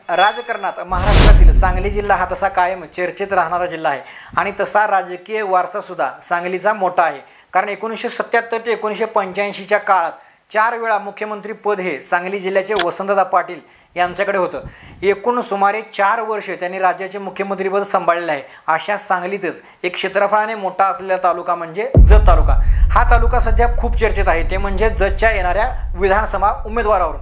राजकारणात महाराष्ट्रातील सांगली जिल्हा हा तसा कायम चर्चेत राहणारा जिल्हा आहे आणि तसा राजकीय वारसा सुद्धा सांगलीचा मोठा आहे। कारण 1977 ते 1985 च्या काळात 4 वेळा मुख्यमंत्री पद हे सांगली जिल्ह्याचे वसंतदादा पाटील यांच्याकडे होतं। एकूण सुमारे 4 वर्ष त्यांनी राज्याचे मुख्यमंत्रीपद सांभाळले आहे। अशा सांगलीतच एक क्षेत्रफळाने मोठा असलेला तालुका म्हणजे जत तालुका। हा तालुका सध्या खूप चर्चेत आहे, ते म्हणजे जतच्या येणाऱ्या विधानसभा उमेदवारावरून।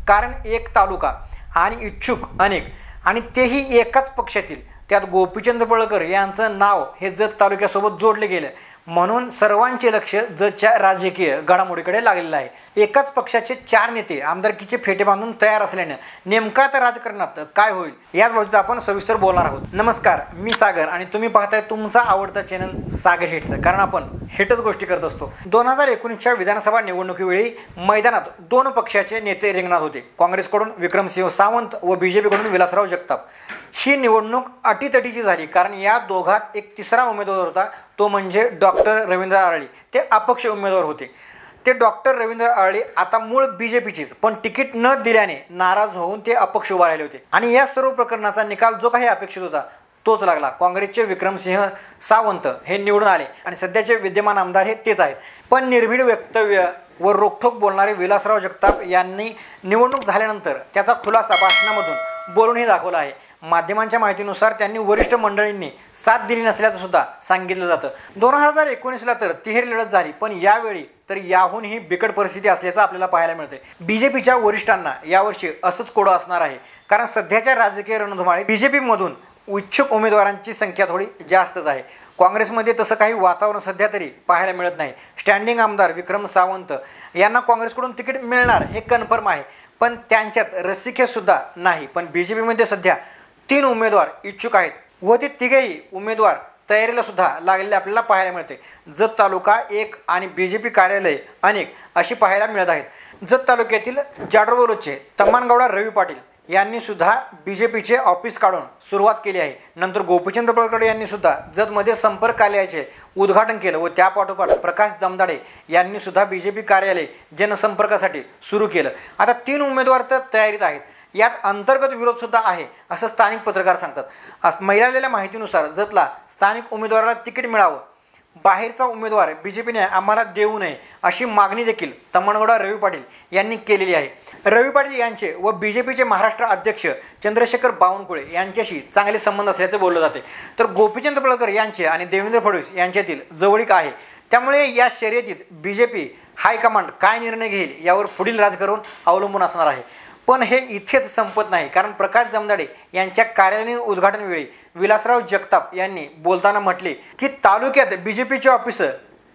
कारण एक तालुका आणि इच्छुक अनेक आणि तेही एकाच पक्षातील, त्यात गोपीचंद पळकर यांचं नाव हे जत तालुक्यासोबत जोडले गेले, म्हणून सर्वांचे लक्ष जतच्या राजकीय घडामोडीकडे लागलेलं आहे। एकाच पक्षाचे 4 नेते आमदारकीचे फेटे बांधून तयार असल्याने नेमका तर राजकारणात काय होईल याच बाबतीत आपण सविस्तर बोलणार आहोत। नमस्कार, मी सागर आणि तुम्ही पाहताय तुमचा आवडता चॅनल सागर हिट्स, कारण आपण हिटच गोष्टी करत असतो। 2019च्या विधानसभा निवडणुकीवेळी मैदानात 2 पक्षाचे नेते रिंगणात होते। काँग्रेसकडून विक्रमसिंह सावंत व बीजेपीकडून विलासराव जगताप। ही निवडणूक अटीतटीची झाली, कारण या दोघात एक तिसरा उमेदवार होता, तो म्हणजे डॉक्टर रवींद्र आरळी। ते अपक्ष उमेदवार होते। ते डॉक्टर रवींद्र आरळी आता मूळ बीजेपीचीच, पण तिकीट न दिल्याने नाराज होऊन ते अपक्ष उभा राहिले होते आणि या सर्व प्रकरणाचा निकाल जो काही अपेक्षित होता तोच लागला। काँग्रेसचे विक्रमसिंह सावंत हे निवडून आले आणि सध्याचे विद्यमान आमदार हे तेच आहेत। पण निर्भीड वक्तव्य व रोखठोक बोलणारे विलासराव जगताप यांनी निवडणूक झाल्यानंतर त्याचा खुलासा भाषणामधून बोलूनही दाखवला आहे। माध्यमांच्या माहितीनुसार त्यांनी वरिष्ठ मंडळींनी साथ दिली नसल्याचं सुद्धा सांगितलं जातं। 2019ला तर तिहेरी लढत झाली, पण यावेळी तर याहूनही बिकट परिस्थिती असल्याचं आपल्याला पाहायला मिळते। बीजेपीच्या वरिष्ठांना यावर्षी असंच कोडं असणार आहे, कारण सध्याच्या राजकीय रणधुमाळीत बीजेपीमधून इच्छुक उमेदवारांची संख्या थोडी जास्तच आहे। काँग्रेसमध्ये तसं काही वातावरण सध्या तरी पाहायला मिळत नाही। स्टँडिंग आमदार विक्रम सावंत यांना काँग्रेसकडून तिकीट मिळणार हे कन्फर्म आहे, पण त्यांच्यात रसिके सुद्धा नाही। पण बीजेपीमध्ये सध्या 3 उमेदवार इच्छुक आहेत व ते तिघेही उमेदवार तयारीला सुद्धा लागलेले आपल्याला पाहायला मिळते। जत तालुका एक आणि बीजेपी कार्यालय अनेक अशी पाहायला मिळत आहेत। जत तालुक्यातील जाडरोबोलचे तम्मानगौडा रवी पाटील यांनी सुद्धा बीजेपीचे ऑफिस काढून सुरुवात केली आहे। नंतर गोपीचंद पळकर यांनी सुद्धा जतमध्ये संपर्क कार्यालयाचे उद्घाटन केलं व त्यापाठोपाठ प्रकाश जमदाडे यांनी सुद्धा बीजेपी कार्यालय जनसंपर्कासाठी सुरू केलं। आता 3 उमेदवार तर तयारीत आहेत, यात अंतर्गत विरोध सुद्धा आहे असं स्थानिक पत्रकार सांगतात। मिळालेल्या माहितीनुसार जतला स्थानिक उमेदवाराला तिकीट मिळावं, बाहेरचा उमेदवार बीजेपीने आम्हाला देऊ नये अशी मागणी देखील तम्मानगौडा रवी पाटील यांनी केलेली आहे। रवी पाटील यांचे व बीजेपीचे महाराष्ट्र अध्यक्ष चंद्रशेखर बावनकुळे यांच्याशी चांगले संबंध असल्याचे बोलले जाते। तर गोपीचंद पळकर यांचे आणि देवेंद्र फडणवीस यांच्यातील जवळीक आहे, त्यामुळे या शर्यतीत बीजेपी हायकमांड काय निर्णय घेईल यावर पुढील राजकारण अवलंबून असणार आहे। पण हे इथेच संपत नाही, कारण प्रकाश जमदाडे यांच्या कार्यालयीन उद्घाटनवेळी विलासराव जगताप यांनी बोलताना म्हटले की तालुक्यात बीजेपीचे ऑफिस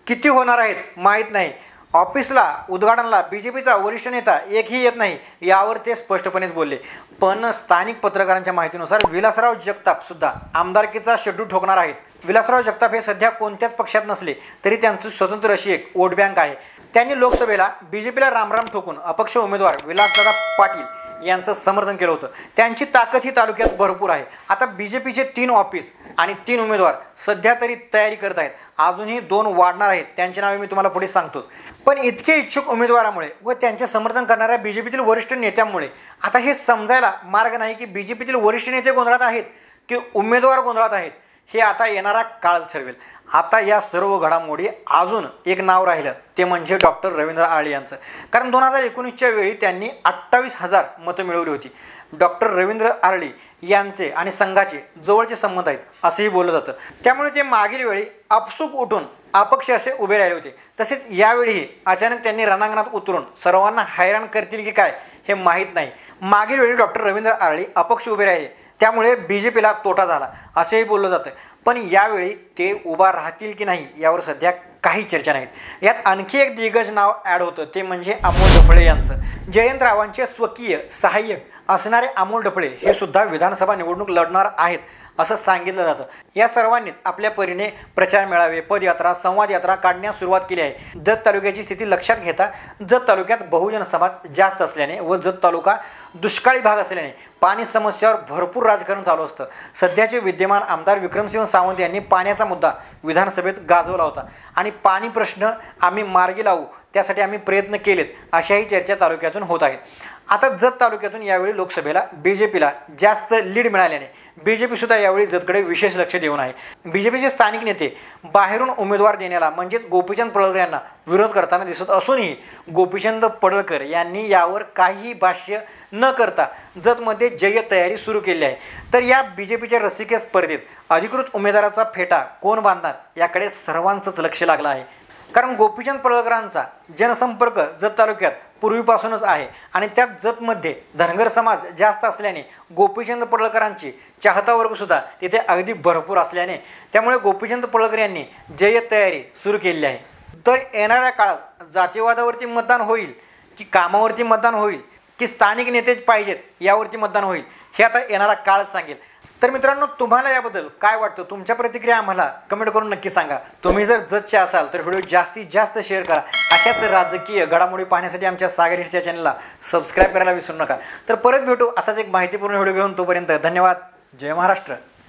किती होणार आहेत माहीत नाही, ऑफिसला उद्घाटनाला बीजेपीचा वरिष्ठ नेता एकही येत नाही, यावर ते स्पष्टपणेच बोलले। पण स्थानिक पत्रकारांच्या माहितीनुसार विलासराव जगताप सुद्धा आमदारकीचा शेड्यूल ठोकणार आहेत। विलासराव जगताप हे सध्या कोणत्याच पक्षात नसले तरी त्यांची स्वतंत्र अशी एक वोट बँक आहे। त्यांनी लोकसभेला बीजेपीला रामराम ठोकून अपक्ष उमेदवार विलासदादा पाटील यांचं समर्थन केलं होतं। त्यांची ताकद ही तालुक्यात भरपूर आहे। आता बीजेपीचे 3 ऑफिस आणि 3 उमेदवार सध्या तरी तयारी करत आहेत, अजूनही 2 वाढणार आहेत, त्यांची नावे मी तुम्हाला पुढे सांगतोच। पण इतके इच्छुक उमेदवारामुळे व त्यांचे समर्थन करणाऱ्या बीजेपीतील वरिष्ठ नेत्यांमुळे आता हे समजायला मार्ग नाही की बीजेपीतील वरिष्ठ नेते गोंधळात आहेत की उमेदवार गोंधळात आहेत, हे आता येणारा काळच ठरवेल। आता या सर्व घडामोडी अजून एक नाव राहिलं, ते म्हणजे डॉक्टर रवींद्र आरळी यांचं, कारण 2019च्या वेळी त्यांनी 28,000 मतं मिळवली होती। डॉक्टर रवींद्र आरळी यांचे आणि संघाचे जवळचे संबंध आहेत असंही बोललं जातं, त्यामुळे ते मागील वेळी आपसूक उठून अपक्ष असे उभे राहिले होते। तसेच यावेळीही अचानक त्यांनी रणांगणात उतरून सर्वांना हैराण करतील की काय हे माहीत नाही। मागील वेळी डॉक्टर रवींद्र आरळी अपक्ष उभे राहिले, त्यामुळे बीजेपीला तोटा झाला असेही बोललं जातं। पण यावेळी ते उभा राहतील की नाही यावर सध्या काही चर्चा नाहीत। यात आणखी एक दिग्गज नाव ॲड होतं, ते म्हणजे अमोल ढपळे यांचं। जयंतरावांचे स्वकीय सहाय्यक असणारे अमोल ढपळे हे सुद्धा विधानसभा निवडणूक लढणार आहेत असं सांगितलं जातं। या सर्वांनीच आपल्या परीने प्रचार मेळावे, पदयात्रा, संवाद यात्रा काढण्यास सुरुवात केली आहे। जत तालुक्याची स्थिती लक्षात घेता जत तालुक्यात बहुजन समाज जास्त असल्याने व जत तालुका दुष्काळी भाग असल्याने पाणी समस्यावर भरपूर राजकारण चालू असतं। सध्याचे विद्यमान आमदार विक्रमसिंह सावंत यांनी पाण्याचा मुद्दा विधानसभेत गाजवला होता आणि पाणी प्रश्न आम्ही मार्गी लावू त्यासाठी आम्ही प्रयत्न केलेत अशाही चर्चा तालुक्यातून होत आहेत। आता जत तालुक्यातून यावेळी लोकसभेला बीजेपीला जास्त लीड मिळाल्याने बीजेपी सुद्धा यावेळी जतकडे विशेष लक्ष देऊन आहे. बीजेपीचे स्थानिक नेते बाहेरून उमेदवार देण्याला म्हणजेच गोपीचंद पडळकर यांना विरोध करताना दिसत असूनही गोपीचंद पडळकर यांनी यावर काही भाष्य न करता जतमध्ये जय्यत तयारी सुरू केली आहे. तर या बीजेपीच्या रसिके स्पर्धेत अधिकृत उमेदवाराचा फेटा कोण बांधणार याकडे सर्वांचंच लक्ष लागलं आहे. कारण गोपीचंद पडळकरांचा जनसंपर्क जत तालुक्यात पूर्वीपासूनच आहे आणि त्यात जतमध्ये धनगर समाज जास्त असल्याने गोपीचंद पडळकरांची चाहता वर्ग सुद्धा तिथे अगदी भरपूर असल्याने त्यामुळे गोपीचंद पडळकर यांनी जय्यत तयारी सुरू केली आहे. तर येणाऱ्या काळात जातीवादावरती मतदान होईल की कामावरती मतदान होईल की स्थानिक नेतेच पाहिजेत यावरती मतदान होईल हे आता येणारा काळच सांगेल. तर मित्रांनो, तुम्हाला याबद्दल काय वाटतं? तुमच्या प्रतिक्रिया आम्हाला कमेंट करून नक्की सांगा. तुम्ही जर जतचे असाल तर व्हिडिओ जास्तीत जास्त शेअर करा. अशाच राजकीय घडामोडी पाहण्यासाठी आमच्या सागर हिट्स या चॅनलला सबस्क्राईब करायला विसरू नका. तर परत भेटू असाच एक माहितीपूर्ण व्हिडिओ घेऊन. तोपर्यंत धन्यवाद. जय महाराष्ट्र.